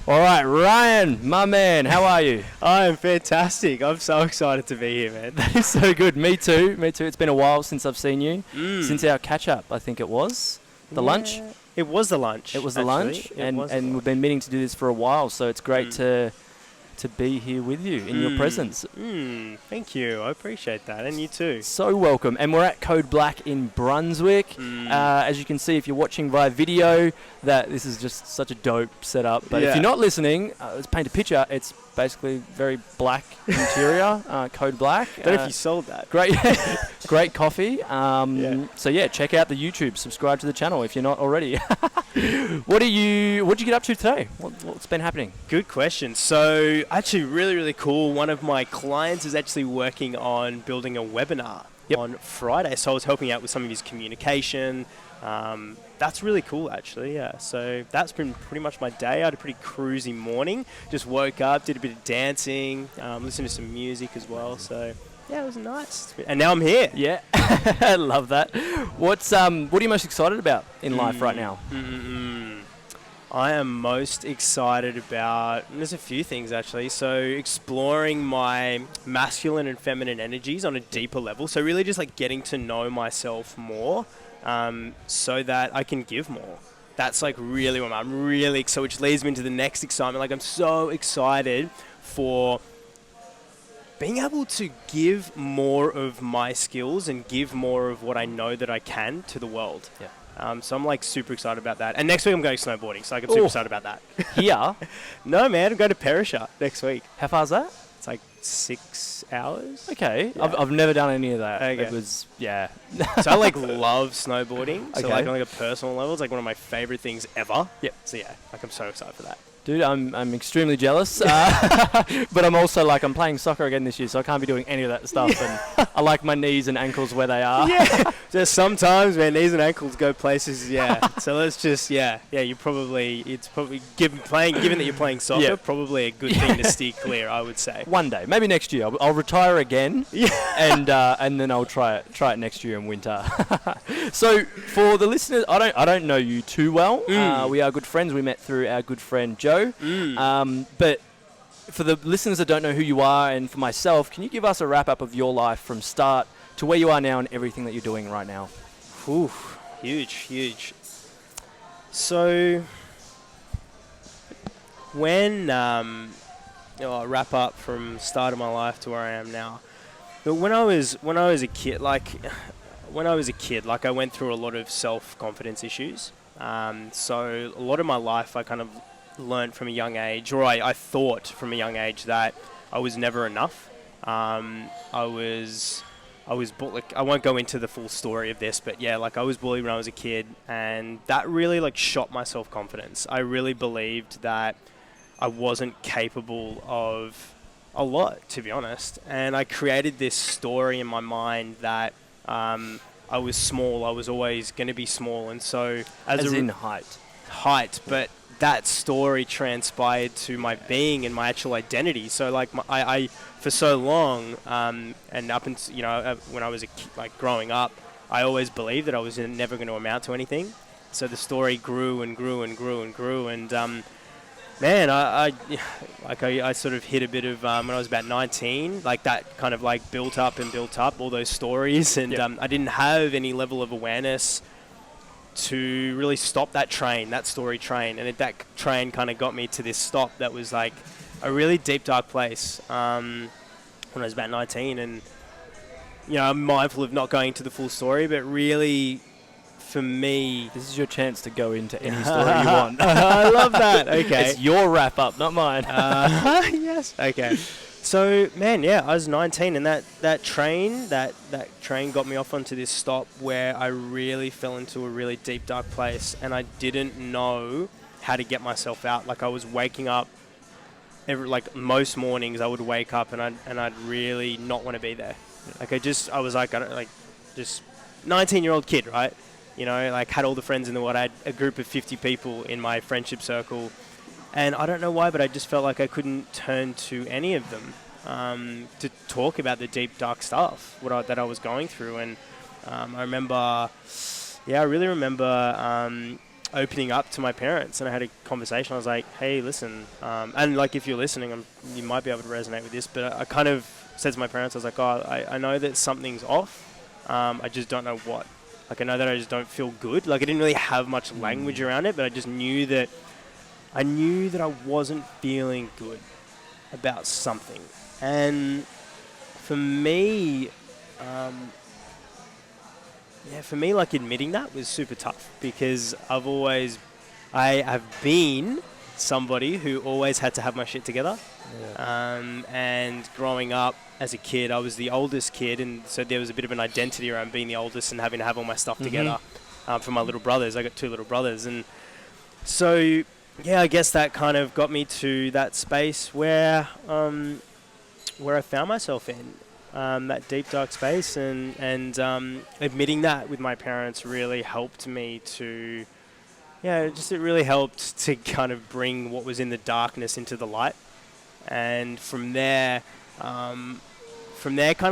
All right, Ryan, my man, how are you? I am fantastic. I'm so excited to be here, man. That is so good. Me too. It's been a while since I've seen you. Since our catch-up, I think it was. The lunch? It was the lunch. It was the lunch. And we've been lunch. meaning to do this for a while, so it's great to be here with you in your presence. Thank you. I appreciate that. And you too. So welcome. And we're at Code Black in Brunswick. As you can see, if you're watching via video, that this is just such a dope setup. But if you're not listening, let's paint a picture. It's basically very black interior, Code Black. Don't know if you sold that. Great, great coffee. So yeah, check out the YouTube. Subscribe to the channel if you're not already. What'd you get up to today? What's been happening? Good question. So actually really cool. One of my clients is actually working on building a webinar on Friday. So I was helping out with some of his communication. That's really cool, actually, yeah. So that's been pretty much my day. I had a pretty cruisy morning. Just woke up, did a bit of dancing, listened to some music as well. So, yeah, it was nice. And now I'm here. Yeah, I love that. What are you most excited about in life right now? I am most excited about, there's a few things actually, so exploring my masculine and feminine energies on a deeper level. So really just like getting to know myself more. So that I can give more. That's like really what I'm really excited, which leads me into the next excitement. Like I'm so excited for being able to give more of my skills and give more of what I know that I can to the world. Yeah. So I'm like super excited about that. And next week I'm going snowboarding, so I'm super excited about that. Here? No, man, I'm going to Perisher next week. How far is that? It's like 6 hours. Okay. Yeah. I've never done any of that. Okay. It was, yeah. So I like love snowboarding. So Okay. like on like a personal level, it's like one of my favorite things ever. Yep. So yeah, like I'm so excited for that. Dude, I'm extremely jealous, but I'm also like, I'm playing soccer again this year, so I can't be doing any of that stuff, and I like my knees and ankles where they are. Yeah, just sometimes, man, knees and ankles go places, yeah. So let's just, it's probably, given that you're playing soccer, probably a good thing to steer clear, I would say. One day, maybe next year, I'll retire again, and then I'll try it next year in winter. So for the listeners, I don't know you too well. We are good friends. We met through our good friend Joe. But for the listeners that don't know who you are, and for myself, can you give us a wrap-up of your life from start to where you are now and everything that you're doing right now? Ooh, huge. So, when I'll wrap up from start of my life to where I am now. But when I was a kid, I went through a lot of self-confidence issues. So a lot of my life, I kind of learned from a young age, or I thought from a young age that I was never enough. I was like, I won't go into the full story of this, but yeah, like I was bullied when I was a kid, and that really like shot my self-confidence. I really believed that I wasn't capable of a lot, to be honest. And I created this story in my mind that I was small. I was always going to be small, and so as in height, but that story transpired to my being and my actual identity. So like I for so long, and up until when I was growing up, I always believed that I was never going to amount to anything. So the story grew and grew and grew and grew, and man, I sort of hit a bit of when I was about 19, like that kind of like built up all those stories, and I didn't have any level of awareness to really stop that story train, and that train kind of got me to this stop that was like a really deep, dark place when I was about 19, and I'm mindful of not going to the full story, but really for me, this is your chance to go into any story you want. I love that. Okay, it's your wrap up, not mine. Yes. Okay. So, man, I was 19, and that train got me off onto this stop where I really fell into a really deep, dark place, and I didn't know how to get myself out. Like, I was waking up, most mornings I would wake up, and I'd really not want to be there. Like, I was like, just 19-year-old kid, right? Had all the friends in the world. I had a group of 50 people in my friendship circle. And I don't know why, but I just felt like I couldn't turn to any of them to talk about the deep, dark stuff that I was going through. And I really remember opening up to my parents, and I had a conversation. I was like, hey, listen, and like if you're listening, you might be able to resonate with this, but I kind of said to my parents, I was like, oh, I know that something's off. I just don't know what. Like, I know that I just don't feel good. Like, I didn't really have much language around it, but I just knew that I wasn't feeling good about something. And for me, like admitting that was super tough, because I have been somebody who always had to have my shit together. Yeah. And growing up as a kid, I was the oldest kid, and so there was a bit of an identity around being the oldest and having to have all my stuff together. For my little brothers, I got 2 little brothers, and so yeah, I guess that kind of got me to that space where I found myself in. That deep, dark space, and admitting that with my parents really helped me to, it really helped to kind of bring what was in the darkness into the light. And from there kind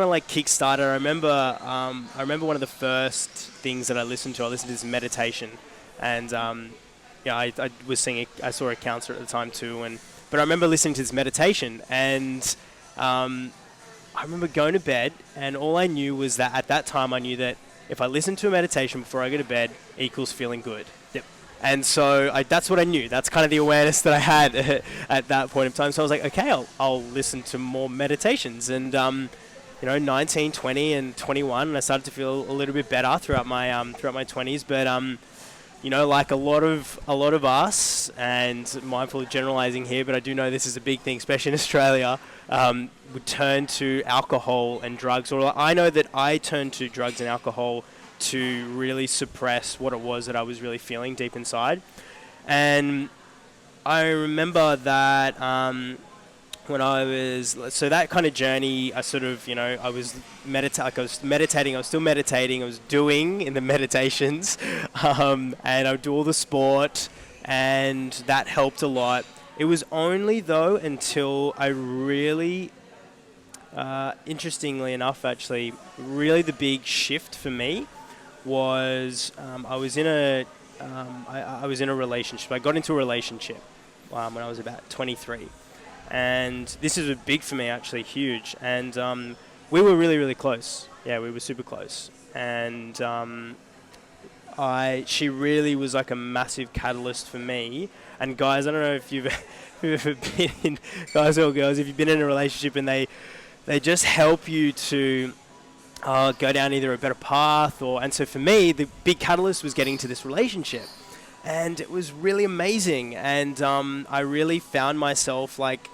of like kickstarted. I remember one of the first things that I listened to this meditation, and I saw a counselor at the time too, but I remember listening to this meditation, and I remember going to bed, and all I knew was that at that time I knew that if I listened to a meditation before I go to bed equals feeling good. Yep. And so that's what I knew. That's kind of the awareness that I had at that point in time. So I was like, okay, I'll listen to more meditations. And 19, 20, and 21, and I started to feel a little bit better throughout my 20s. But like a lot of us, and mindful of generalizing here, but I do know this is a big thing, especially in Australia, would turn to alcohol and drugs. Or I know that I turned to drugs and alcohol to really suppress what it was that I was really feeling deep inside. And I remember that when I was, so that kind of journey, I sort of, I was meditating, I was still meditating, I was doing in the meditations, and I would do all the sport, and that helped a lot. It was only, though, until I really, interestingly enough, actually, really the big shift for me was I was in a relationship. I got into a relationship when I was about 23. And this is big for me, actually, huge. And we were really, really close. Yeah, we were super close. And she really was like a massive catalyst for me. And guys, I don't know if you've ever been in, guys or girls, if you've been in a relationship and they just help you to go down either a better path, and so for me, the big catalyst was getting to this relationship. And it was really amazing. And I really found myself like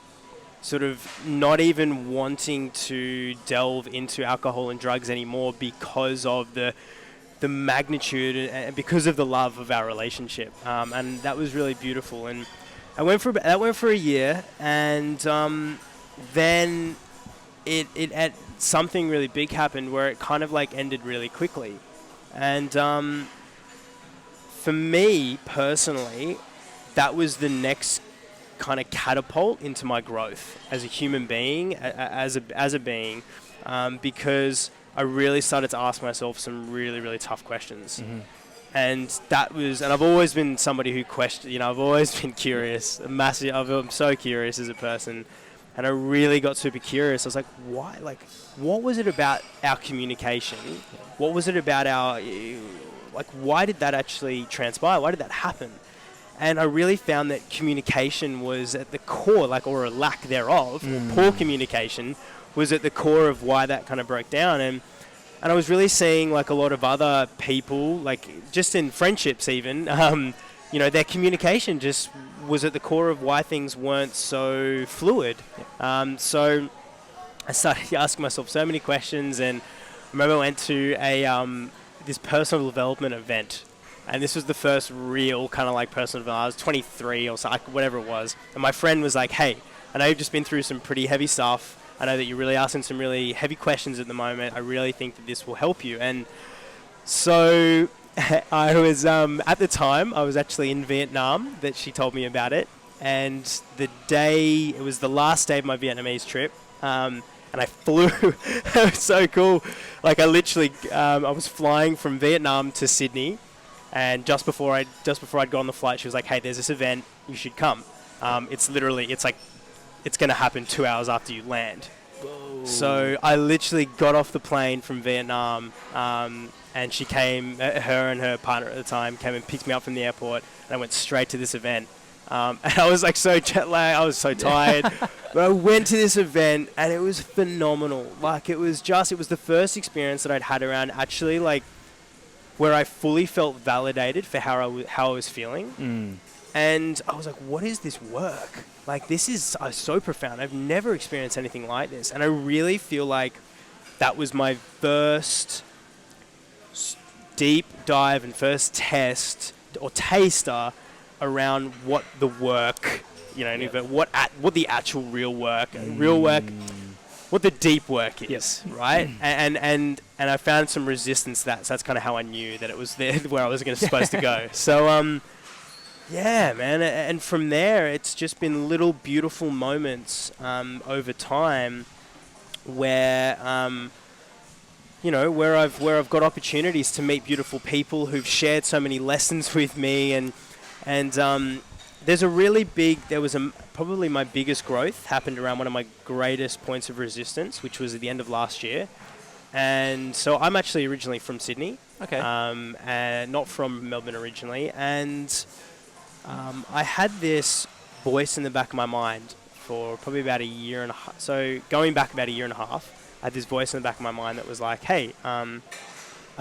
sort of not even wanting to delve into alcohol and drugs anymore because of the magnitude and because of the love of our relationship. And that was really beautiful. And that went for a year, and then it something really big happened where it kind of like ended really quickly. And for me personally, that was the next kind of catapult into my growth as a human being, as a being, because I really started to ask myself some really, really tough questions. Mm-hmm. And I've always been somebody who I've always been curious, I'm so curious as a person. And I really got super curious. I was like, why? Like, what was it about our communication? What was it about why did that actually transpire? Why did that happen? And I really found that communication was at the core, or a lack thereof, or poor communication was at the core of why that kind of broke down. And I was really seeing like a lot of other people, like just in friendships even, their communication just was at the core of why things weren't so fluid. So I started asking myself so many questions, and I remember I went to this personal development event. And this was the first real kind of like personal development. I was 23 or so, whatever it was. And my friend was like, hey, I know you've just been through some pretty heavy stuff. I know that you're really asking some really heavy questions at the moment. I really think that this will help you. And so I was, at the time, I was actually in Vietnam that she told me about it. And it was the last day of my Vietnamese trip. And I flew. It was so cool. Like I literally, I was flying from Vietnam to Sydney. And just before I'd go on the flight, she was like, "Hey, there's this event. You should come. It's going to happen 2 hours after you land." Whoa. So I literally got off the plane from Vietnam, and she came. Her and her partner at the time came and picked me up from the airport, and I went straight to this event. And I was like so jet lagged. I was so tired. But I went to this event, and it was phenomenal. Like it was the first experience that I'd had around actually like where I fully felt validated for how I was feeling. And I was like, what is this work? Like, this is so profound. I've never experienced anything like this. And I really feel like that was my first deep dive and first test or taster around what the work, what the actual real work, what the deep work is, right? And I found some resistance to that. So that's kind of how I knew that it was there where I was supposed to go. So, yeah, man. And from there, it's just been little beautiful moments over time where, where I've got opportunities to meet beautiful people who've shared so many lessons with me. And there's a really probably my biggest growth happened around one of my greatest points of resistance, which was at the end of last year. And so I'm actually originally from Sydney. Okay. And not from Melbourne originally. And I had this voice in the back of my mind for probably about a year and a half. So going back about a year and a half, I had this voice in the back of my mind that was like, "Hey, I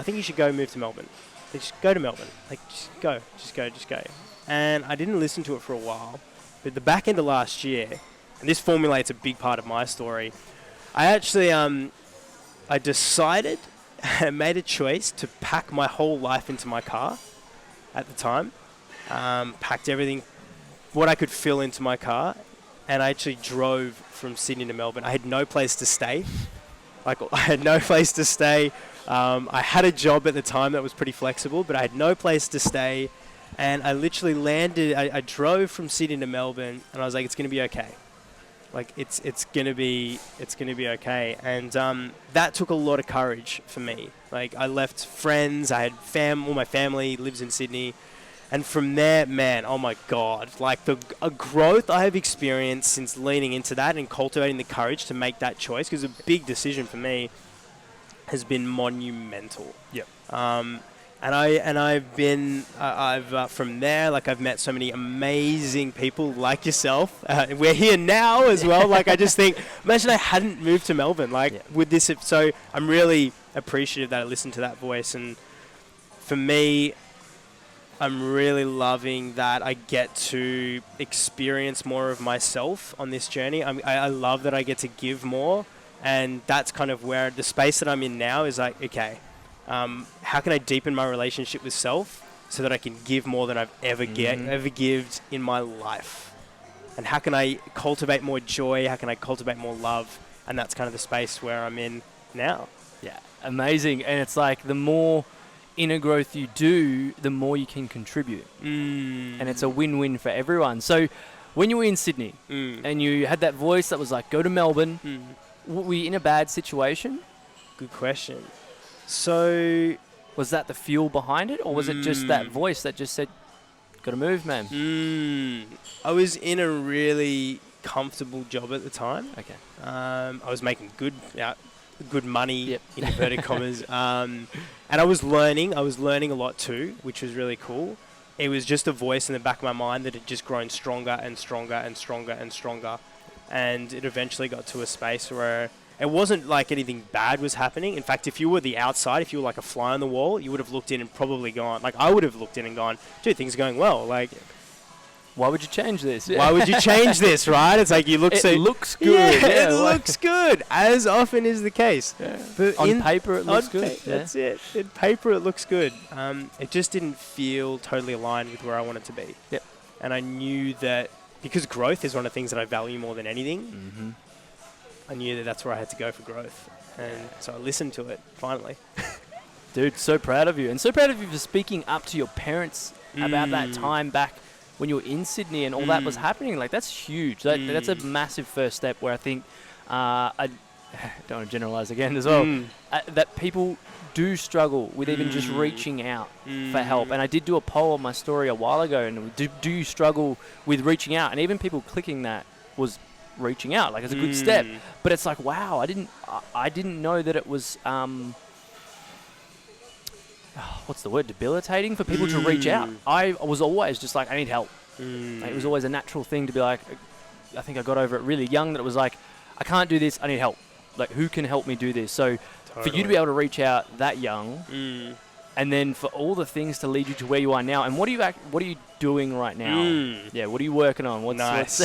think you should move to Melbourne. Like, just go to Melbourne. Like, just go." And I didn't listen to it for a while. But at the back end of last year, and this formulates a big part of my story, I actually I decided and made a choice to pack my whole life into my car at the time. Packed everything, what I could fill into my car, and I actually drove from Sydney to Melbourne. I had no place to stay. I had a job at the time that was pretty flexible, but I had no place to stay. And I literally landed, I drove from Sydney to Melbourne, and I was like, it's going to be okay. Like, it's going to be okay. And that took a lot of courage for me. Like, I left friends, I had all my family lives in Sydney. And from there, man, oh my God, like the growth I have experienced since leaning into that and cultivating the courage to make that choice, because a big decision for me has been monumental. Yep. I've from there, like I've met so many amazing people like yourself. We're here now as well. Like I just think, imagine I hadn't moved to Melbourne, with this. So I'm really appreciative that I listened to that voice. And for me, I'm really loving that I get to experience more of myself on this journey. I love that I get to give more. And that's kind of where the space that I'm in now is like, okay, how can I deepen my relationship with self so that I can give more than I've ever gived in my life? And how can I cultivate more joy? How can I cultivate more love? And that's kind of the space where I'm in now. Yeah, amazing. And it's like the more inner growth you do, the more you can contribute. And it's a win-win for everyone. So when you were in Sydney and you had that voice that was like, go to Melbourne, were you in a bad situation? Good question. So was that the fuel behind it, or was it just that voice that just said, gotta move, man? I was in a really comfortable job at the time. Okay. I was making good money, in inverted commas. And I was learning a lot too, which was really cool. It was just a voice in the back of my mind that had just grown stronger and stronger and stronger and stronger. And it eventually got to a space where it wasn't like anything bad was happening. In fact, if you were the outside, if you were like a fly on the wall, you would have looked in and probably gone, like I would have looked in and gone, dude, things are going well. Like, why would you change this? Why would you change this, right? It's like you look it looks good. Yeah, it looks good, as often is the case. Yeah. But on paper, it looks good. That's it. In paper, it looks good. It just didn't feel totally aligned with where I wanted to be. Yep. And I knew that because growth is one of the things that I value more than anything, I knew that that's where I had to go for growth. And so I listened to it, finally. Dude, so proud of you. And so proud of you for speaking up to your parents about that time back when you were in Sydney and all that was happening. Like, that's huge. That's a massive first step where I think don't want to generalize again as well, that people do struggle with even just reaching out for help. And I did do a poll on my story a while ago, and do you struggle with reaching out? And even people clicking that was reaching out, like it's a good step. But it's like, wow, I didn't know that it was what's the word, debilitating for people to reach out. I was always just like, I need help. Like, it was always a natural thing to be like, I think I got over it really young, that it was like, I can't do this, I need help. Like, who can help me do this? So for you to be able to reach out that young, and then for all the things to lead you to where you are now, and what are you doing right now? Yeah, what are you working on? Nice.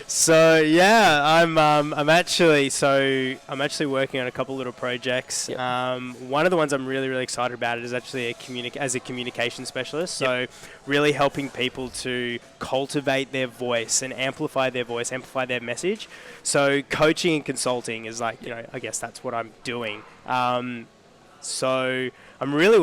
So yeah, I'm actually working on a couple little projects. Yep. One of the ones I'm really excited about is actually as a communication specialist. So really helping people to cultivate their voice and amplify their voice, amplify their message. So coaching and consulting is like, I guess that's what I'm doing. So I'm really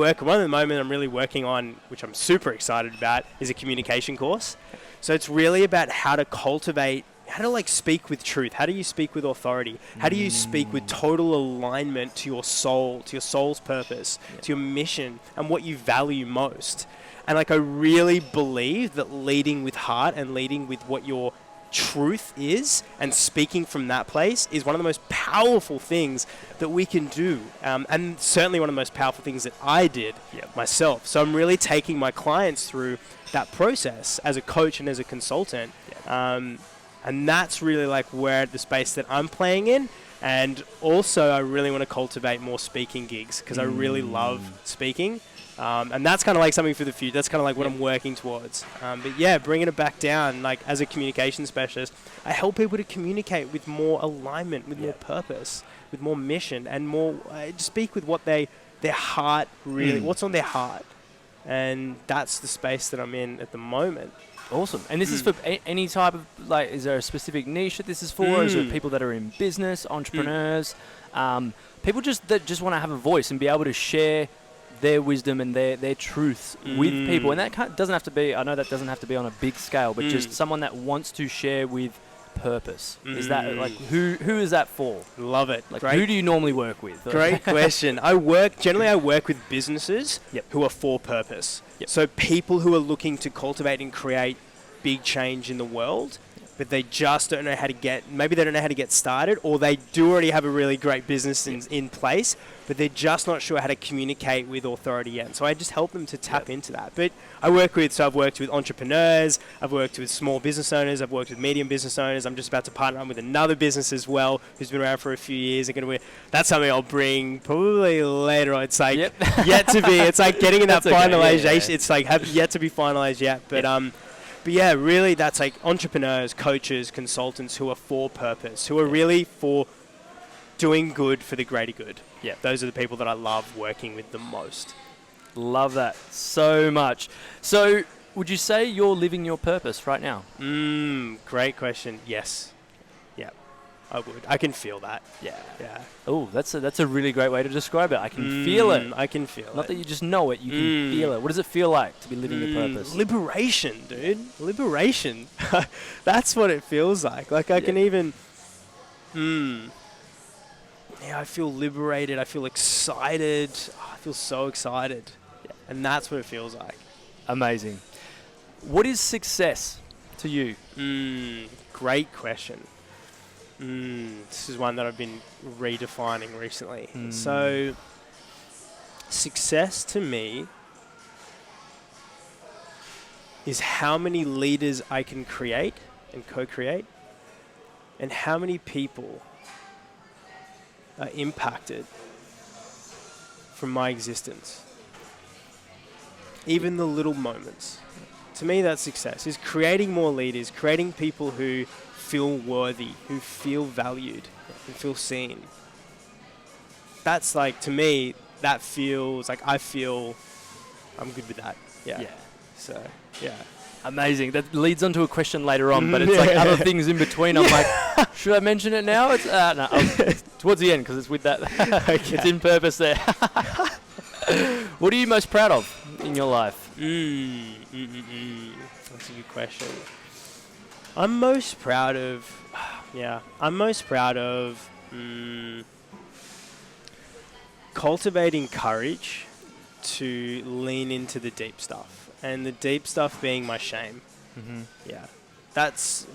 working on, which I'm super excited about, is a communication course. So it's really about how to like speak with truth. How do you speak with authority? How do you speak with total alignment to your soul, to your soul's purpose, to your mission, and what you value most? And like, I really believe that leading with heart and leading with what your truth is, and speaking from that place, is one of the most powerful things that we can do, and certainly one of the most powerful things that I did myself. So I'm really taking my clients through that process as a coach and as a consultant, and that's really like where the space that I'm playing in. And also I really want to cultivate more speaking gigs, because I really love speaking. And that's kind of like something for the future. That's kind of like what I'm working towards. But yeah, bringing it back down, like as a communication specialist, I help people to communicate with more alignment, with more purpose, with more mission, and more speak with what their heart really, what's on their heart. And that's the space that I'm in at the moment. Awesome. And this is for any type of, like, is there a specific niche that this is for? Or is it people that are in business, entrepreneurs, people that just want to have a voice and be able to share their wisdom and their truths with people? And that doesn't have to be, I know that doesn't have to be on a big scale, but just someone that wants to share with purpose. Is that like, who is that for? Love it. Like, who do you normally work with? Great question. I work with businesses who are for purpose. So people who are looking to cultivate and create big change in the world, but they just don't know how to get started, or they do already have a really great business in place, but they're just not sure how to communicate with authority yet. So I just help them to tap into that. But I've worked with entrepreneurs, I've worked with small business owners, I've worked with medium business owners. I'm just about to partner up with another business as well, who's been around for a few years. That's something I'll bring probably later on. It's like yet to be, it's like getting in that finalization. It's like yet to be finalized yet. But yeah, really, that's like entrepreneurs, coaches, consultants who are for purpose, who are really for doing good for the greater good. Yeah, those are the people that I love working with the most. Love that so much. So, would you say you're living your purpose right now? Great question. Yes. Yeah, I would. I can feel that. Yeah. Oh, that's a really great way to describe it. I can feel it. I can feel it. Not that you just know it, you can feel it. What does it feel like to be living your purpose? Liberation, dude. Liberation. That's what it feels like. Like, I can even... Yeah, I feel liberated. I feel excited. I feel so excited. Yeah. And that's what it feels like. Amazing. What is success to you? Great question. This is one that I've been redefining recently. So, success to me is how many leaders I can create and co-create, and how many people are impacted from my existence. Even the little moments. To me, that's success, is creating more leaders, creating people who feel worthy, who feel valued, and feel seen. That's like, to me, that feels like I'm good with that. Yeah. So, yeah. Amazing. That leads on to a question later on, but it's like other things in between. I'm like, should I mention it now? It's no, towards the end, because it's with that. It's in purpose there. What are you most proud of in your life? That's a good question. I'm most proud of Cultivating courage to lean into the deep stuff, and the deep stuff being my shame. Yeah, that's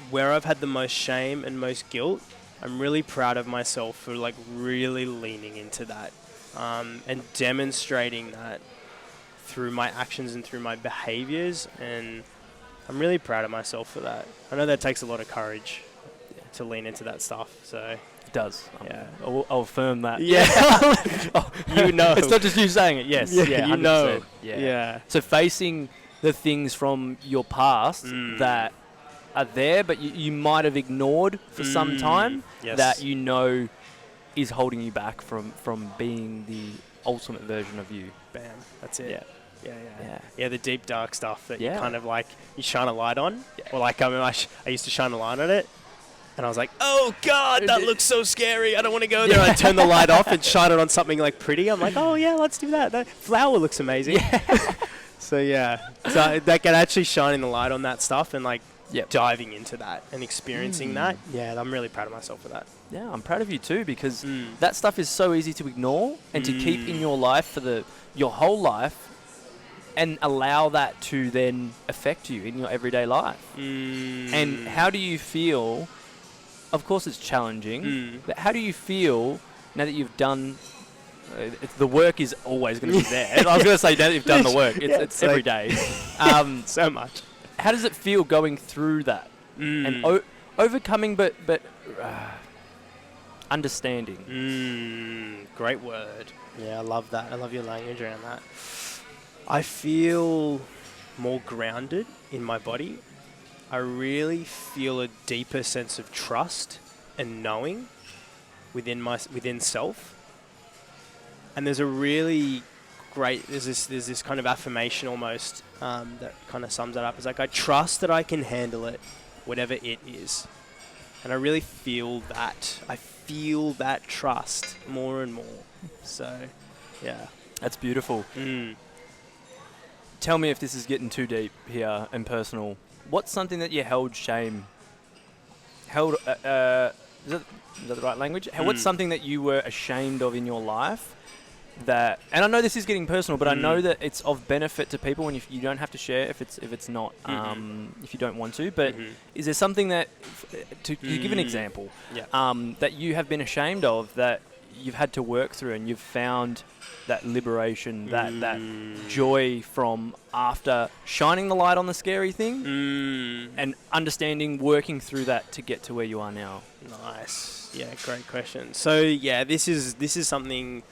where I've had the most shame and most guilt. I'm really proud of myself for like really leaning into that, and demonstrating that through my actions and through my behaviors, and I'm really proud of myself for that. I know that takes a lot of courage to lean into that stuff, so it does. yeah, I'll affirm that. Yeah. Oh, You know. It's not just you saying it. Yes. Yeah, Yeah. you 100%. know. Yeah. Yeah. So facing the things from your past that are there, but you might have ignored for some time, Yes. that you know is holding you back from being the ultimate version of you. Bam, that's it. Yeah. Yeah, the deep dark stuff that Yeah. you kind of like, you shine a light on. Or like, I mean, I used to shine a light on it, and I was like, oh God, that looks so scary. I don't want to go there. I turn the light off and shine it on something like pretty. I'm like, oh yeah, let's do that. That flower looks amazing. Yeah. So that can actually shining the light on that stuff and like diving into that and experiencing that. Yeah, I'm really proud of myself for that. Yeah, I'm proud of you too, because that stuff is so easy to ignore and to keep in your life for your whole life, and allow that to then affect you in your everyday life. And how do you feel? Of course, it's challenging, but how do you feel now that you've done? The work is always going to be there. I was going to say now that you've done the work. It's every day. So much. How does it feel going through that and overcoming, but understanding? Great word. Yeah, I love that. I love your language around that. I feel more grounded in my body. I really feel a deeper sense of trust and knowing within self. And there's a really great, there's this kind of affirmation almost that kind of sums it up. It's like, I trust that I can handle it, whatever it is. And I really feel that. I feel that trust more and more. So, yeah. That's beautiful. Tell me if this is getting too deep here and personal. What's something that you held shame? Is that the right language? What's something that you were ashamed of in your life? That, and I know this is getting personal, but I know that it's of benefit to people, and if you don't have to share if it's not, if you don't want to. But is there something that, to give an example, that you have been ashamed of, that you've had to work through, and you've found that liberation, that joy from after shining the light on the scary thing, and understanding, working through that to get to where you are now? Nice. Yeah, great question. So yeah, this is something.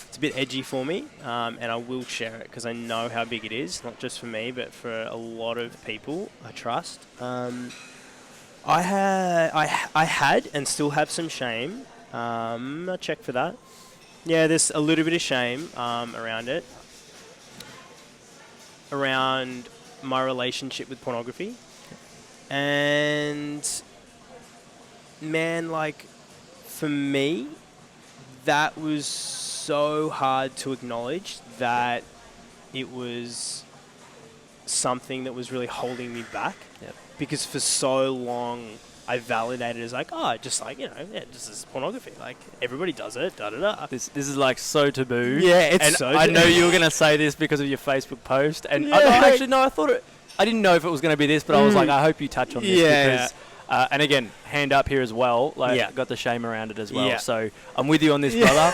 It's a bit edgy for me, and I will share it because I know how big it is, not just for me, but for a lot of people I trust. I had and still have some shame. I'll check for that. Yeah, there's a little bit of shame around it, around my relationship with pornography. And man, like, for me, that was so hard to acknowledge that it was something that was really holding me back. Because for so long I validated as like, oh, just like, just as pornography, like everybody does it, da da da. This is like so taboo. Yeah, it's and so I know you were gonna say this because of your Facebook post, and I thought it. I didn't know if it was gonna be this, but I was like, I hope you touch on this because. And again, hand up here as well. Like, got the shame around it as well. Yeah. So I'm with you on this, brother.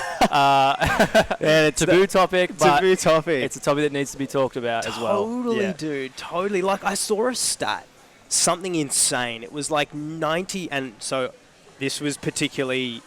It's a taboo topic, but taboo topic. It's a topic that needs to be talked about as well. Totally, dude. Totally. Like, I saw a stat, something insane. It was like 90, and so this was particularly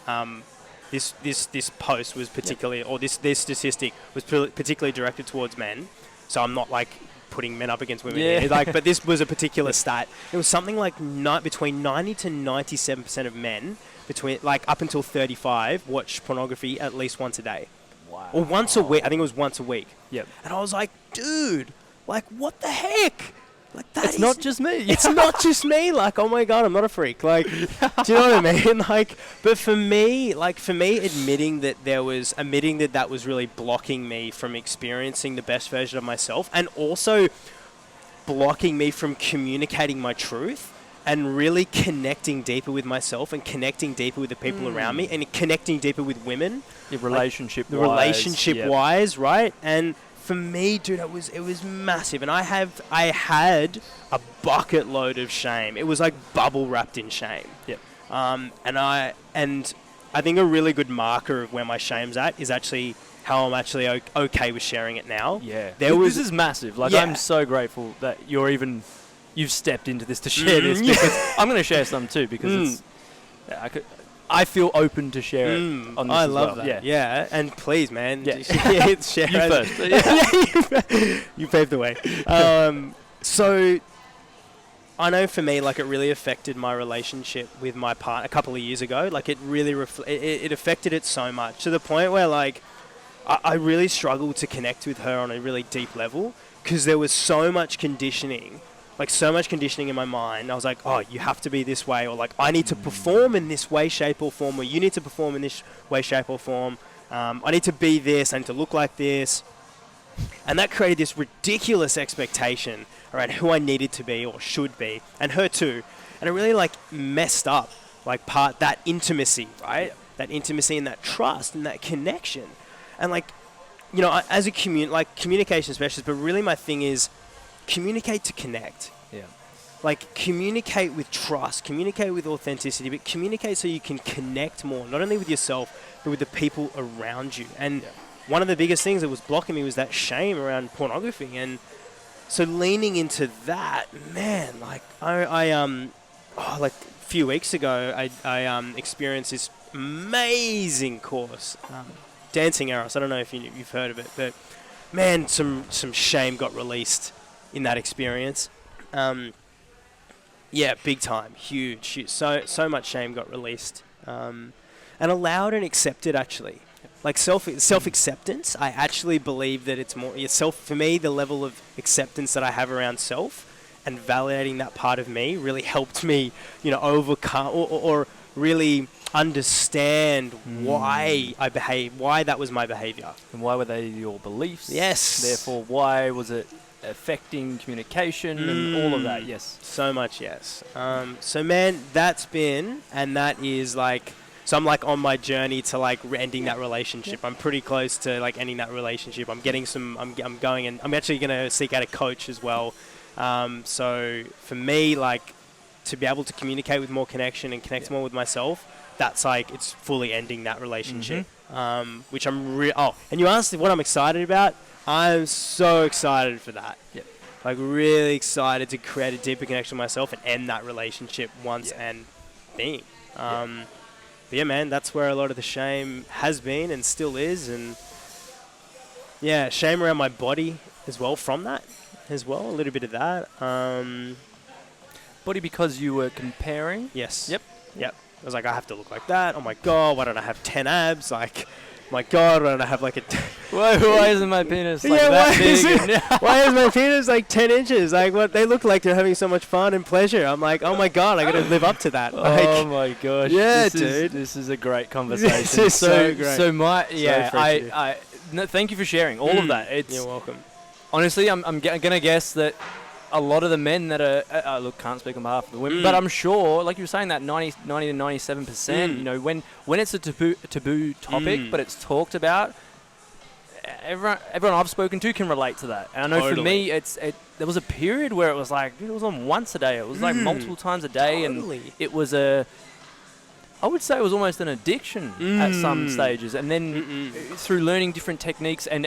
this post was particularly, or this statistic was particularly directed towards men. So I'm not like putting men up against women here. Like, but this was a particular stat. It was something like between 90 to 97% of men between like up until 35 watch pornography at least once a day. Wow. Or once a week. I think it was once a week. Yep. And I was like, dude, like what the heck? Like it's not just me. It's not just me. Like, oh my God, I'm not a freak. Like, do you know what I mean? Like, but for me, admitting that that was really blocking me from experiencing the best version of myself, and also blocking me from communicating my truth, and really connecting deeper with myself and connecting deeper with the people around me and connecting deeper with women. The relationship like, wise, right? And for me, dude, it was massive. And I had a bucket load of shame. It was like bubble wrapped in shame. Yep. And I think a really good marker of where my shame's at is actually how I'm actually okay with sharing it now. Yeah. This is massive. Like, I'm so grateful that you've stepped into this to share this, because I'm going to share some too, because I feel open to share it on this I as love well. that. Yeah, and please, man, share you first. You paved the way. So I know for me, like, it really affected my relationship with my partner a couple of years ago. Like, it really it affected it so much, to the point where, like, I really struggled to connect with her on a really deep level, because there was so much conditioning. Like, so much conditioning in my mind. I was like, oh, you have to be this way, or like, I need to perform in this way, shape or form, or you need to perform in this way, shape or form. I need to be this, I need to look like this. And that created this ridiculous expectation around who I needed to be or should be, and her too. And it really, like, messed up, like, that intimacy, right? That intimacy and that trust and that connection. And, like, you know, as a communication specialist, but really my thing is, communicate to connect. Yeah. Like, communicate with trust, communicate with authenticity, but communicate so you can connect more, not only with yourself, but with the people around you. And one of the biggest things that was blocking me was that shame around pornography. And so leaning into that, man, like, like a few weeks ago, I experienced this amazing course, Dancing Eros. I don't know if you've heard of it, but man, some shame got released in that experience. Big time, huge. So much shame got released, and allowed and accepted, actually. Like, self-acceptance, I actually believe that it's more for me, the level of acceptance that I have around self and validating that part of me really helped me, you know, overcome or really understand why I behave, why that was my behavior. And why were they your beliefs? Yes. Therefore, why was it affecting communication and all of that? Yes. So much, yes. So, man, that is, like, so I'm, like, on my journey to, like, ending that relationship. I'm pretty close to, like, ending that relationship. I'm going, and I'm actually going to seek out a coach as well. So for me, like, to be able to communicate with more connection and connect more with myself, that's, like, it's fully ending that relationship. Which I'm and you asked what I'm excited about. I'm so excited for that. Yep. Like, really excited to create a deeper connection with myself and end that relationship once and being. But yeah, man, that's where a lot of the shame has been and still is. And yeah, shame around my body as well from that as well. A little bit of that. Body, because you were comparing? Yes. Yep. I was like, I have to look like that. Oh my God, why don't I have 10 abs? Like, my God, why don't I have like a... why isn't my penis like that big? Why is my penis like 10 inches? Like, what they look like they're having so much fun and pleasure. I'm like, oh my God, I got to live up to that. Like, oh my gosh. Yeah, dude. This is a great conversation. This is so great. So thank you for sharing all of that. You're welcome. Honestly, I'm going to guess that a lot of the men that are, look, can't speak on behalf of the women, but I'm sure, like you were saying, that 90 to 97%, you know, when it's a taboo topic, but it's talked about, everyone I've spoken to can relate to that. And I know for me, there was a period where it was like, it was on once a day. It was like multiple times a day. And it was I would say it was almost an addiction at some stages. And then through learning different techniques and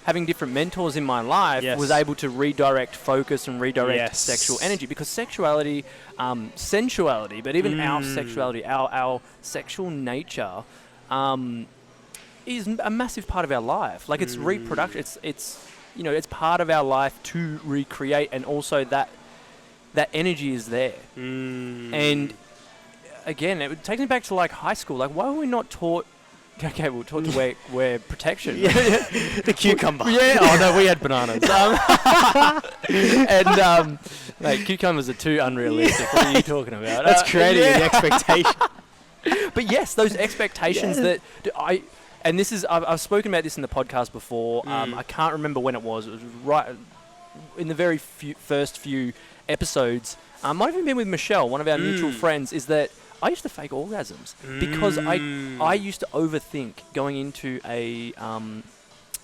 having different mentors in my life, was able to redirect focus and redirect sexual energy, because sexuality, sensuality, but even our sexuality, our sexual nature, is a massive part of our life. Like, it's reproduction. It's you know, it's part of our life to recreate, and also that energy is there. And again, it takes me back to, like, high school. Like, why were we not taught? Okay, we're taught to wear protection. The cucumber. Yeah. Oh no, we had bananas. And like, cucumbers are too unrealistic. What are you talking about? That's creating an expectation. But yes, those expectations that and this is, I've spoken about this in the podcast before. I can't remember when it was. It was right in the very first few episodes, might have even been with Michelle, one of our mutual friends, is that I used to fake orgasms because I used to overthink going into a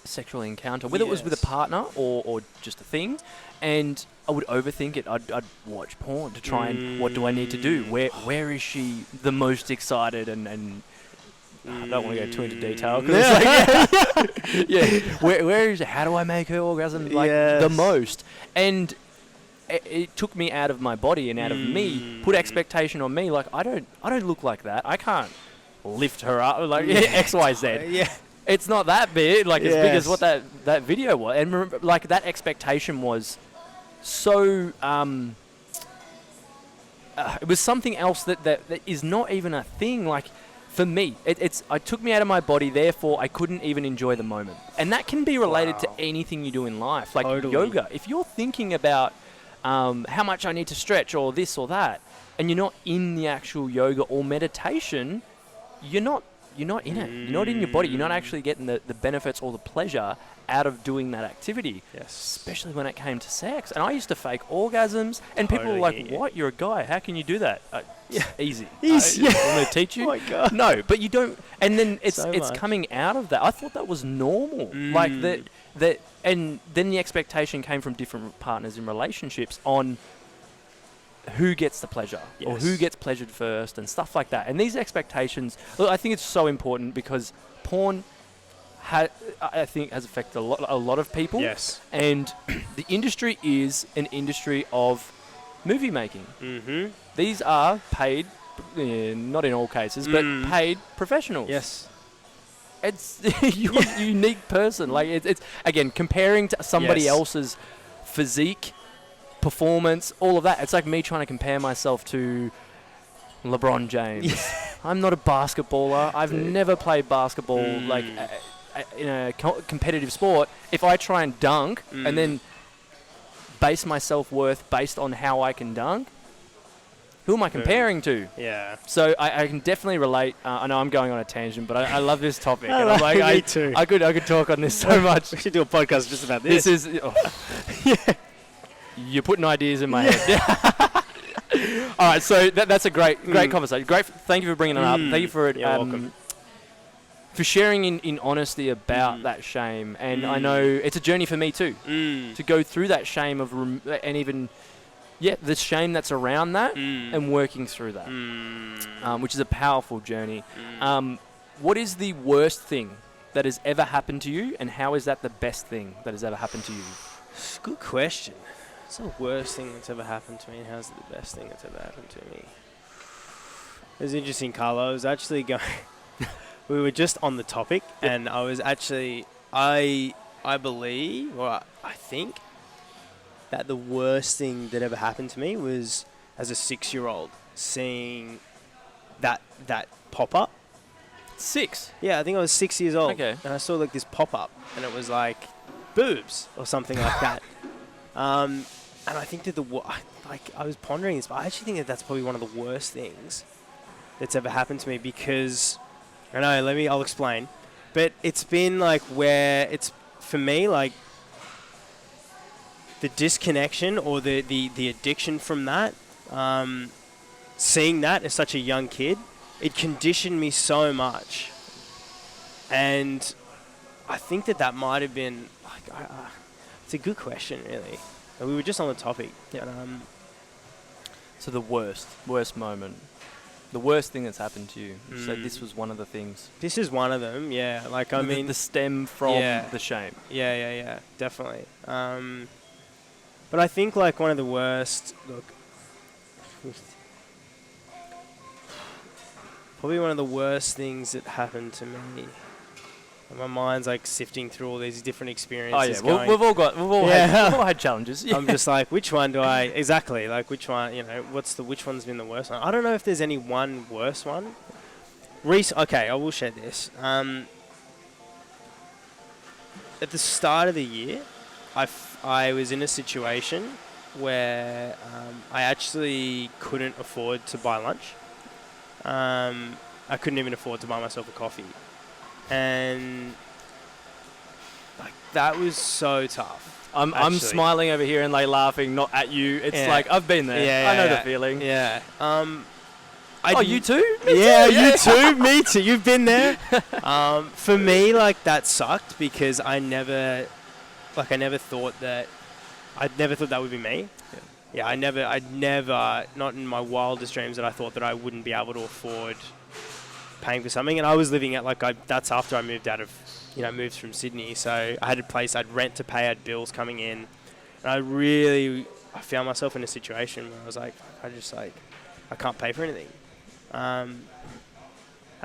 sexual encounter, whether it was with a partner or just a thing, and I would overthink it. I'd watch porn to try and what do I need to do? Where is she the most excited and I don't want to go too into detail because it's like, where is it? How do I make her orgasm the most? And it took me out of my body and out of me, put expectation on me. Like I don't look like that. I can't lift her up like X, Y, Z. Yeah. It's not that big, like as big as what that video was. And remember, like that expectation was so. It was something else that is not even a thing. Like for me, it took me out of my body. Therefore, I couldn't even enjoy the moment. And that can be related to anything you do in life, like yoga. If you're thinking about how much I need to stretch or this or that, and you're not in the actual yoga or meditation, you're not in it. You're not in your body. You're not actually getting the benefits or the pleasure out of doing that activity. Yes. Especially when it came to sex. And I used to fake orgasms, and people were like, "What? You're a guy. How can you do that?" Easy. Easy. I'm going to teach you. Oh my God. No, but you don't. And then it's much. coming out of that. I thought that was normal. Like that. And then the expectation came from different partners in relationships on who gets the pleasure or who gets pleasured first and stuff like that. And these expectations, look, I think it's so important because porn, I think, has affected a lot of people. Yes. And the industry is an industry of movie making. Mm-hmm. These are paid, not in all cases, but paid professionals. Yes. It's you're a unique person. Like it's again comparing to somebody else's physique, performance, all of that. It's like me trying to compare myself to LeBron James. I'm not a basketballer. I've never played basketball like in a competitive sport. If I try and dunk and then base my self-worth based on how I can dunk, who am I comparing to? Yeah. So I can definitely relate. I know I'm going on a tangent, but I love this topic. And I'm like, me too. I could talk on this so much. We should do a podcast just about this. This is... You're putting ideas in my head. All right, so that's a great conversation. Great, thank you for bringing it up. Thank you for welcome. For sharing in honesty about that shame. And I know it's a journey for me too, to go through that shame of and even the shame that's around that and working through that, which is a powerful journey. What is the worst thing that has ever happened to you, and how is that the best thing that has ever happened to you? It's a good question. What's the worst thing that's ever happened to me, and how's it the best thing that's ever happened to me? It was interesting, Carlo. I was actually going... we were just on the topic, and I was actually... I believe, or I think, that the worst thing that ever happened to me was, as a 6-year-old, seeing that pop-up. 6? Yeah, I think I was 6 years old. Okay. And I saw, like, this pop-up, and it was, like, boobs or something like that. And I think that I was pondering this, but I actually think that that's probably one of the worst things that's ever happened to me because, I'll explain, but it's been like where it's, for me, like the disconnection or the addiction from that, seeing that as such a young kid, it conditioned me so much. And I think that might have been, like, it's a good question, really. We were just on the topic. Yeah. So the worst moment, the worst thing that's happened to you. So this was one of the things. This is one of them. Yeah. Like I mean, the stem from the shame. Yeah. Definitely. But I think like one of the worst. Look. Probably one of the worst things that happened to me. My mind's like sifting through all these different experiences. Oh yeah, we've all had challenges. Yeah. I'm just like, which one do I exactly like? Which one? Which one's been the worst one? I don't know if there's any one worse one. Okay, I will share this. At the start of the year, I was in a situation where I actually couldn't afford to buy lunch. I couldn't even afford to buy myself a coffee. And like that was so tough. I'm smiling over here and like laughing, not at you. It's like I've been there. I know the feeling. Yeah. You too? You too. Me too. You've been there. For me, like that sucked because I never thought that would be me. Yeah, I'd never, not in my wildest dreams that I thought that I wouldn't be able to afford paying for something. And I was living at that's after I moved moved from Sydney. So I had a place I'd rent to pay, I had bills coming in. And I found myself in a situation where I was like, I can't pay for anything. I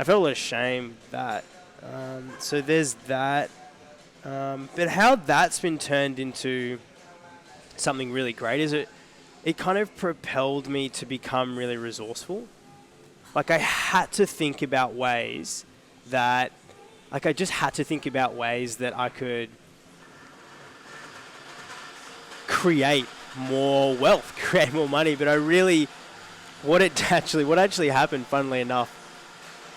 felt a lot of shame that. So there's that. But how that's been turned into something really great is it kind of propelled me to become really resourceful. Like I had to think about ways that, I could create more wealth, create more money. But what actually happened, funnily enough,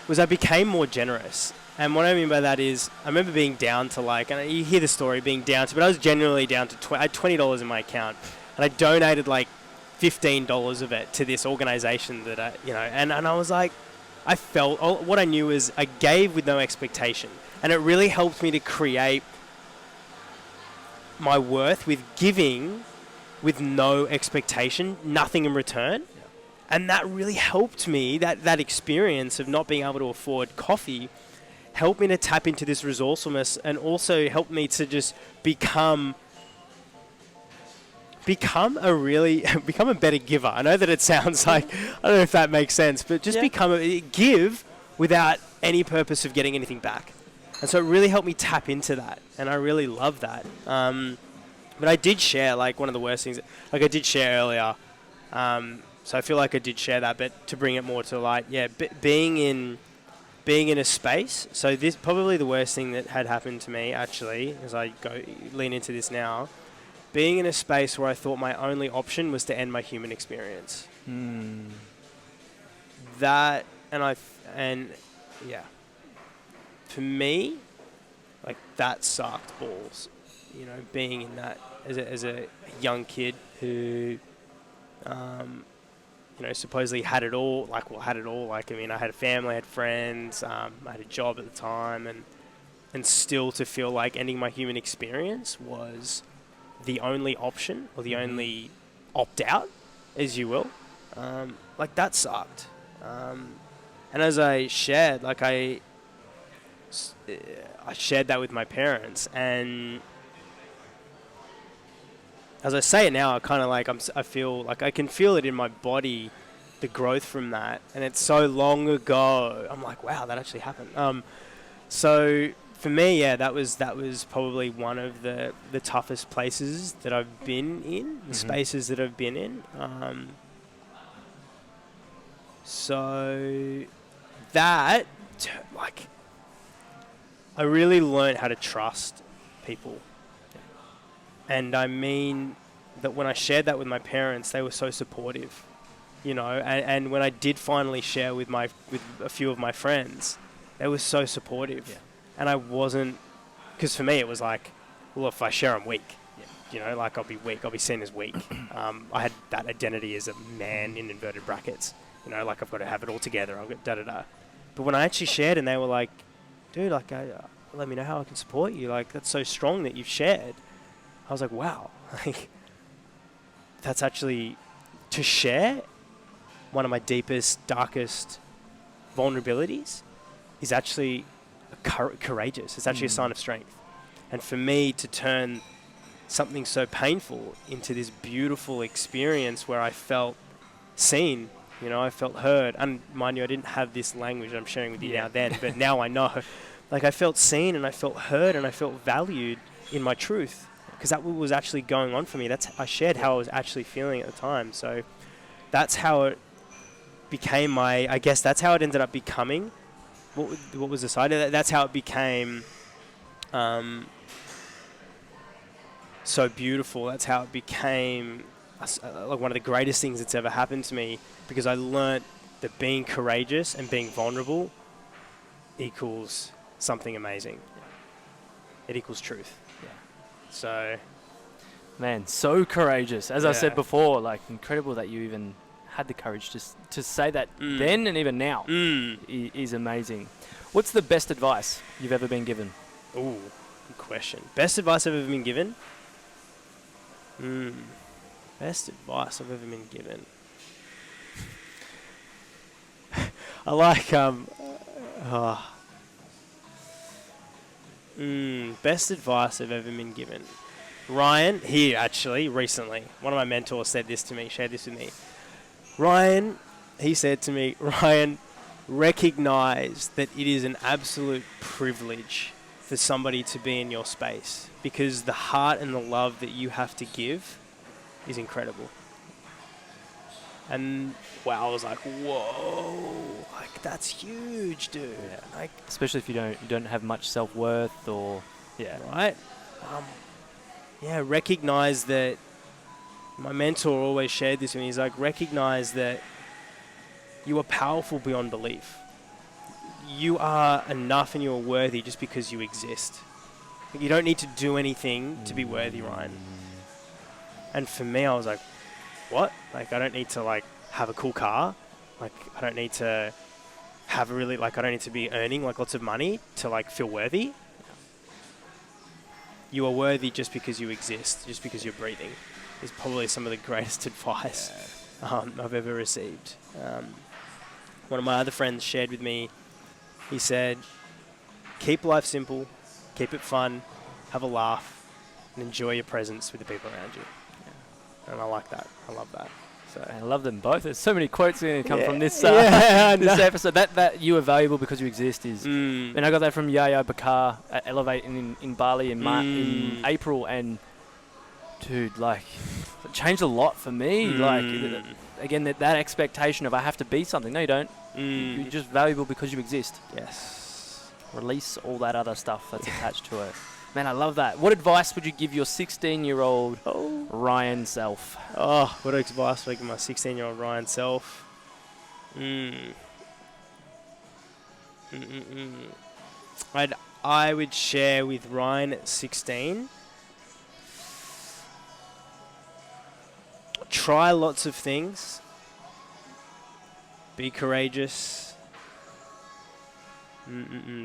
was I became more generous. And what I mean by that is, I remember being down to and you hear the story, being down to, but I was generally down to, I had $20 in my account, and I donated $15 of it to this organization that and I was like, I felt, what I knew was I gave with no expectation. And it really helped me to create my worth with giving with no expectation, nothing in return. Yeah. And that really helped me, that experience of not being able to afford coffee helped me to tap into this resourcefulness, and also helped me to just become a better giver. I know that it sounds like, I don't know if that makes sense, but just give without any purpose of getting anything back. And so it really helped me tap into that, and I really love that. But I did share, one of the worst things, I did share earlier, so I feel like I did share that, but to bring it more to light, being in a space. So this probably the worst thing that had happened to me, actually, as I lean into this now, being in a space where I thought my only option was to end my human experience. That, for me, that sucked balls. Being in that as a young kid who, supposedly had it all. I had a family, I had friends, I had a job at the time, and still to feel like ending my human experience was the only option, or the only opt-out, as you will. That sucked. And as I shared, I shared that with my parents, and as I say it now, I kind of I feel like I can feel it in my body, the growth from that, and it's so long ago. I'm like, wow, that actually happened. So for me, that was probably one of the toughest places that I've been in, the spaces that I've been in. So that, I really learned how to trust people. And I mean that when I shared that with my parents, they were so supportive, and when I did finally share with a few of my friends, they were so supportive. Yeah. And I wasn't, because for me it was if I share, I'm weak. Yeah. I'll be weak, I'll be seen as weak. I had that identity as a man in inverted brackets, I've got to have it all together, I'll get da-da-da. But when I actually shared and they were like, dude, let me know how I can support you, that's so strong that you've shared. I was like, wow, that's actually, to share one of my deepest, darkest vulnerabilities is actually courageous. It's actually a sign of strength. And for me to turn something so painful into this beautiful experience where I felt seen, I felt heard. And mind you, I didn't have this language I'm sharing with you now then, but now I know. I felt seen and I felt heard and I felt valued in my truth. Because that was actually going on for me. I shared how I was actually feeling at the time. So that's how it became that's how it ended up becoming. What was the side of that? That's how it became so beautiful. That's how it became one of the greatest things that's ever happened to me, because I learnt that being courageous and being vulnerable equals something amazing. It equals truth. Yeah. So, Man, so courageous. As I Yeah. said before, like incredible that you even had the courage to say that then and even now is amazing. What's the best advice you've ever been given? Ooh, good question. Best advice I've ever been given? Best advice I've ever been given. I like, best advice I've ever been given. Ryan, here actually, recently, one of my mentors said this to me, shared this with me. Ryan, he said to me, Ryan, recognize that it is an absolute privilege for somebody to be in your space, because the heart and the love that you have to give is incredible. And wow, I was like, whoa, like that's huge, dude. Yeah. Like, Especially if you don't have much self-worth or right? Recognize that. My mentor always shared this with me. He's like, recognize that you are powerful beyond belief. You are enough and you are worthy just because you exist. You don't need to do anything to be worthy, Ryan. And for me, I was like, what? Like, I don't need to, like, have a cool car. Like, I don't need to have I don't need to be earning, like, lots of money to, like, feel worthy. You are worthy just because you exist, just because you're breathing. Is probably some of the greatest advice I've ever received. One of my other friends shared with me, he said, keep life simple, keep it fun, have a laugh, and enjoy your presence with the people around you. Yeah. And I like that. I love that. So I love them both. There's so many quotes going to come from this this episode. That you are valuable because you exist is... And I got that from Yaya Bakar at Elevate in Bali in April, and... Dude, like, it changed a lot for me. Like, again, that expectation of I have to be something. No, you don't. You're just valuable because you exist. Yes. Release all that other stuff that's attached to it. Man, I love that. What advice would you give your 16-year-old Ryan self? Oh, what advice would I give my 16-year-old Ryan self? I would share with Ryan at 16... Try lots of things. Be courageous.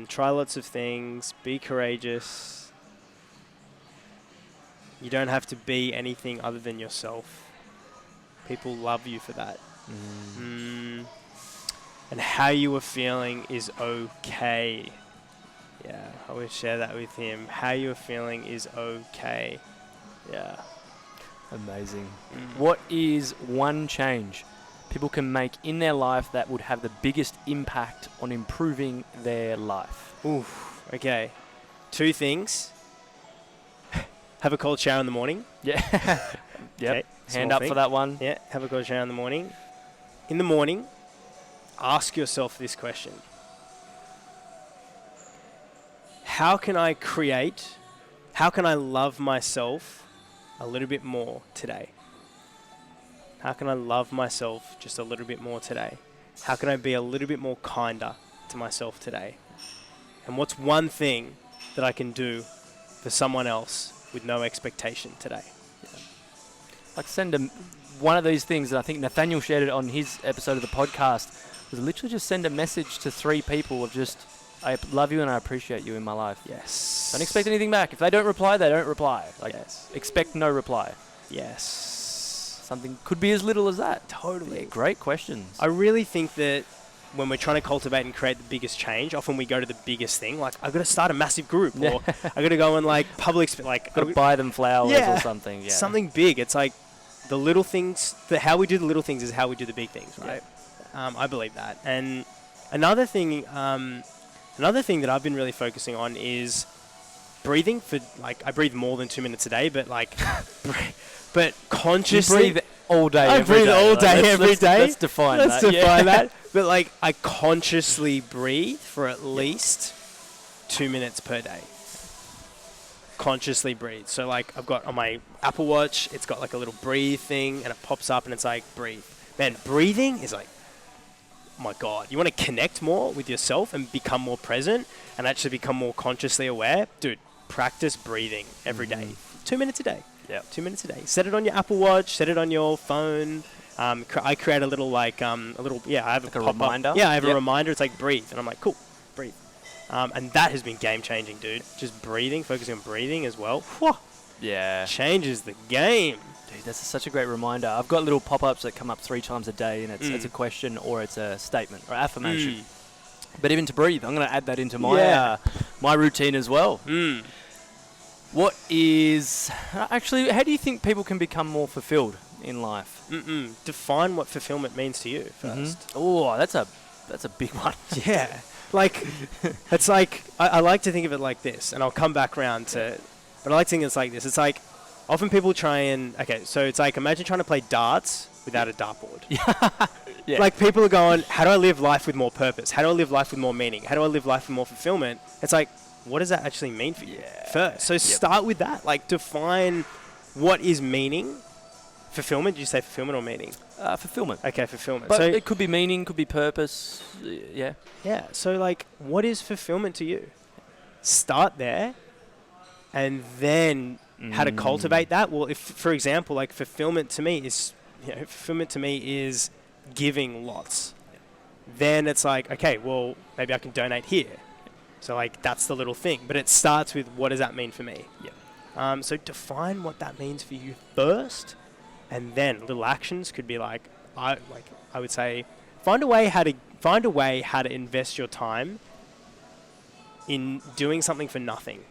Try lots of things. Be courageous. You don't have to be anything other than yourself. People love you for that. And how you are feeling is okay. Yeah, I would share that with him. How you are feeling is okay. Yeah. Amazing. What is one change people can make in their life that would have the biggest impact on improving their life? Okay. 2 things. Have a cold shower in the morning. Yeah. Yep. Okay, Hand up for that one. Yeah, have a cold shower in the morning. In the morning, ask yourself this question. How can I love myself a little bit more today? How can I love myself just a little bit more today? How can I be a little bit more kinder to myself today? And what's one thing that I can do for someone else with no expectation today? Like send one of these things, and I think Nathaniel shared it on his episode of the podcast, was literally just send a message to 3 people of just, I love you and I appreciate you in my life. Yes. Don't expect anything back. If they don't reply, they don't reply. Like, yes. Expect no reply. Yes. Something could be as little as that. Totally. Yeah, great questions. I really think that when we're trying to cultivate and create the biggest change, often we go to the biggest thing. Like, I've got to start a massive group, or I've got to go and like got to buy them flowers or something. Yeah. Something big. It's like the little things, how we do the little things is how we do the big things, right? Yeah. I believe that. And another thing that I've been really focusing on is breathing. For like, I breathe more than 2 minutes a day, but like, but consciously. You breathe all day. I breathe all day every day. Let's define that. Let's define that. But like, I consciously breathe for at least 2 minutes per day. Consciously breathe. So like, I've got on my Apple Watch, it's got like a little breathe thing, and it pops up, and it's like breathe. Man, breathing is like, oh my God, you want to connect more with yourself and become more present and actually become more consciously aware? Dude, practice breathing every day. 2 minutes a day. Yeah. 2 minutes a day. Set it on your Apple Watch. Set it on your phone. I create a little I have like a a reminder. Yeah, I have a reminder. It's like breathe, and I'm like, cool, breathe. And that has been game changing, dude. Just breathing, focusing on breathing as well. Whew, Yeah. changes the game. Dude, that's such a great reminder. I've got little pop-ups that come up 3 times a day, and it's a question or it's a statement or affirmation. But even to breathe, I'm going to add that into my my routine as well. What is actually? How do you think people can become more fulfilled in life? Define what fulfillment means to you first. Oh, that's a big one. Yeah, like it's like I like to think of it like this, and I'll come back around to it. But I like to think it's like this. It's like often people try and so it's like imagine trying to play darts without a dartboard. Yeah. Like people are going, how do I live life with more purpose? How do I live life with more meaning? How do I live life with more fulfillment? It's like, what does that actually mean for you first? So start with that. Like define what is meaning. Fulfillment? Did you say fulfillment or meaning? Fulfillment. Okay, fulfillment. But So it could be meaning, could be purpose. Yeah. yeah. So like, what is fulfillment to you? Start there, and then how to cultivate that. Well, if for example, like fulfillment to me is giving lots. Then it's like, okay, well maybe I can donate here. So like that's the little thing. But it starts with what does that mean for me? Yeah. So define what that means for you first. And then little actions could be like I would say find a way how to invest your time in doing something for nothing.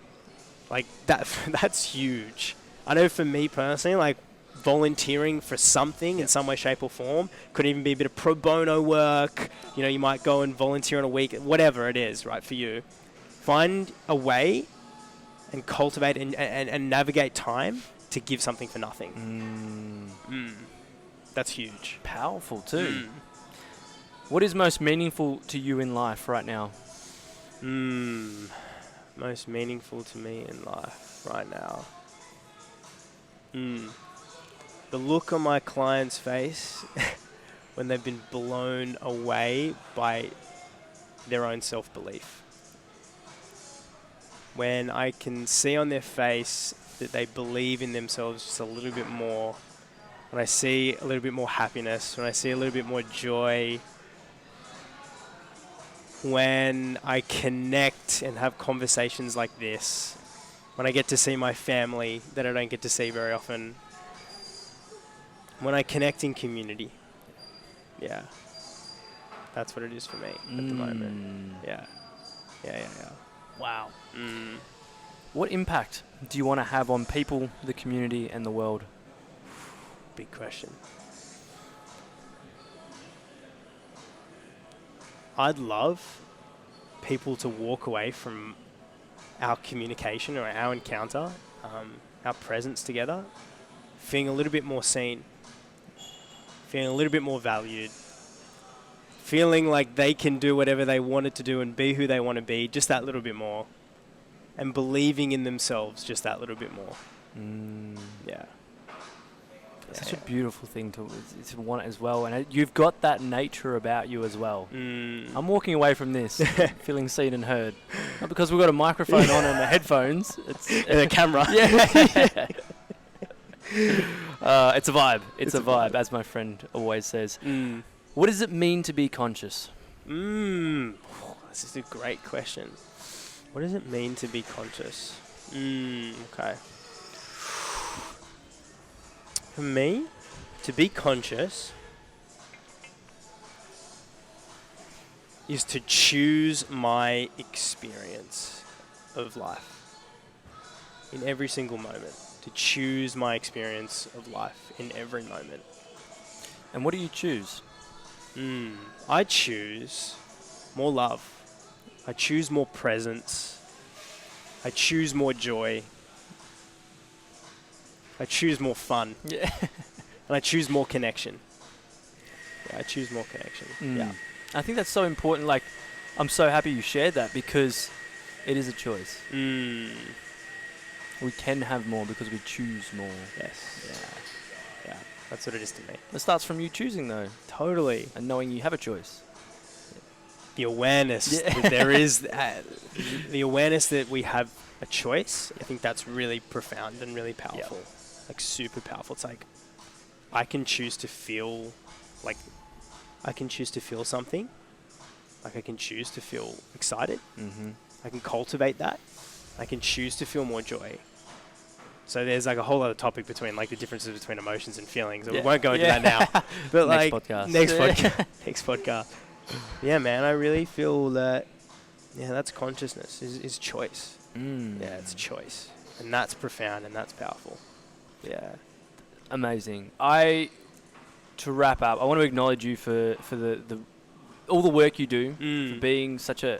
Like that's huge. I know for me personally, like volunteering for something in some way, shape or form, could even be a bit of pro bono work. You know, you might go and volunteer on a week, whatever it is, right, for you. Find a way and cultivate and navigate time to give something for nothing. That's huge. Powerful too. What is most meaningful to you in life right now? Most meaningful to me in life right now. The look on my client's face when they've been blown away by their own self-belief. When I can see on their face that they believe in themselves just a little bit more, when I see a little bit more happiness, when I see a little bit more joy, when I connect and have conversations like this, when I get to see my family that I don't get to see very often, when I connect in community, that's what it is for me at the moment. Yeah. Wow. What impact do you want to have on people, the community, and the world? Big question. I'd love people to walk away from our communication or our encounter, our presence together, feeling a little bit more seen, feeling a little bit more valued, feeling like they can do whatever they wanted to do and be who they want to be just that little bit more, and believing in themselves just that little bit more. Such a beautiful thing to want as well, and you've got that nature about you as well. I'm walking away from this feeling seen and heard, not because we've got a microphone on and the headphones. It's a camera. It's a vibe. It's a vibe, as my friend always says. What does it mean to be conscious? This is a great question. What does it mean to be conscious? Okay. For me, to be conscious is to choose my experience of life in every single moment. To choose my experience of life in every moment. And what do you choose? I choose more love. I choose more presence. I choose more joy. I choose more fun. Yeah. And I choose more connection. I choose more connection. I think that's so important. Like, I'm so happy you shared that because it is a choice. We can have more because we choose more. Yes. Yeah. That's what it is to me. It starts from you choosing, though. Totally. And knowing you have a choice. the awareness that there is, the awareness that we have a choice. I think that's really profound and really powerful, like super powerful. It's like I can choose to feel, like I can choose to feel something, like I can choose to feel excited. I can cultivate that. I can choose to feel more joy. So there's like a whole other topic between like the differences between emotions and feelings. We won't go into that now. But next like podcast. Next podcast. Yeah, man, I really feel that. Yeah, that's consciousness. Is choice. Yeah, it's choice, and that's profound and that's powerful. Yeah, amazing. To wrap up, I want to acknowledge you for the all the work you do, for being such an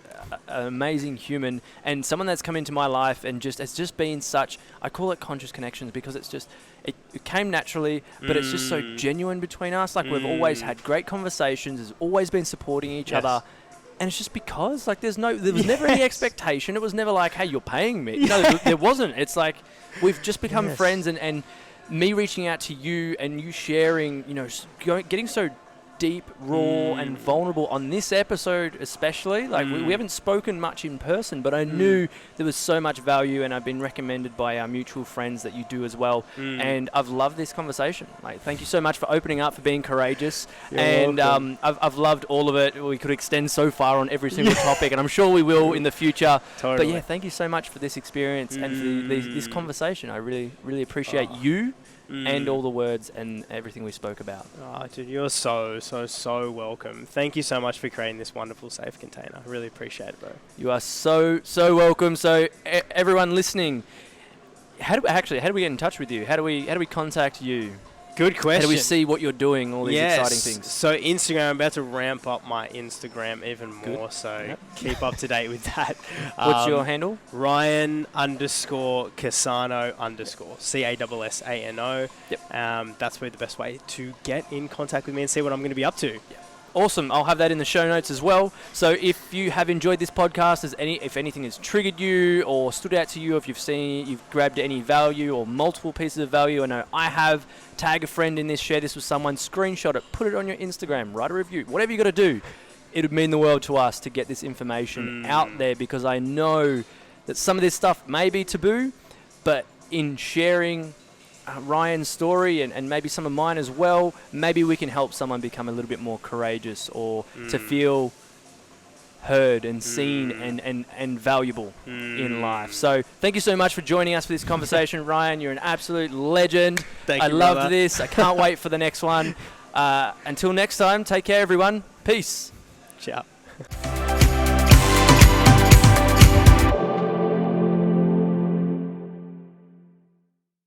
amazing human and someone that's come into my life and it's just been such, I call it conscious connections because it's just, it came naturally, but it's just so genuine between us. Like we've always had great conversations, there's always been supporting each other. And it's just because, like, there was never any expectation. It was never like, hey, you're paying me. No, there wasn't. It's like, we've just become friends and me reaching out to you and you sharing, getting so deep, raw and vulnerable on this episode especially. Like we haven't spoken much in person, but I knew there was so much value, and I've been recommended by our mutual friends that you do as well. And I've loved this conversation. Like, thank you so much for opening up, for being courageous. You're welcome. I've loved all of it. We could extend so far on every single topic, and I'm sure we will in the future. Totally. But yeah, thank you so much for this experience and for this conversation. I really, really appreciate you. And all the words and everything we spoke about. Oh, dude, you're so welcome. Thank you so much for creating this wonderful safe container. I really appreciate it, bro. You are so welcome. So everyone listening, how do we get in touch with you? How do we contact you? Good question. How do we see what you're doing, all these exciting things? So Instagram, I'm about to ramp up my Instagram even more, so keep up to date with that. What's your handle? Ryan _Cassano _CASSANO. Yep. That's probably the best way to get in contact with me and see what I'm going to be up to. Yeah. Awesome. I'll have that in the show notes as well. So if you have enjoyed this podcast, if anything has triggered you or stood out to you, if you've grabbed any value or multiple pieces of value, I know I have, tag a friend in this, share this with someone, screenshot it, put it on your Instagram, write a review, whatever you got to do. It would mean the world to us to get this information out there, because I know that some of this stuff may be taboo, but in sharing Ryan's story and maybe some of mine as well, maybe we can help someone become a little bit more courageous or to feel heard and seen and valuable in life. So thank you so much for joining us for this conversation. Ryan, you're an absolute legend. Thank you, loved this. I can't wait for the next one. Until next time, take care, everyone. Peace. Ciao.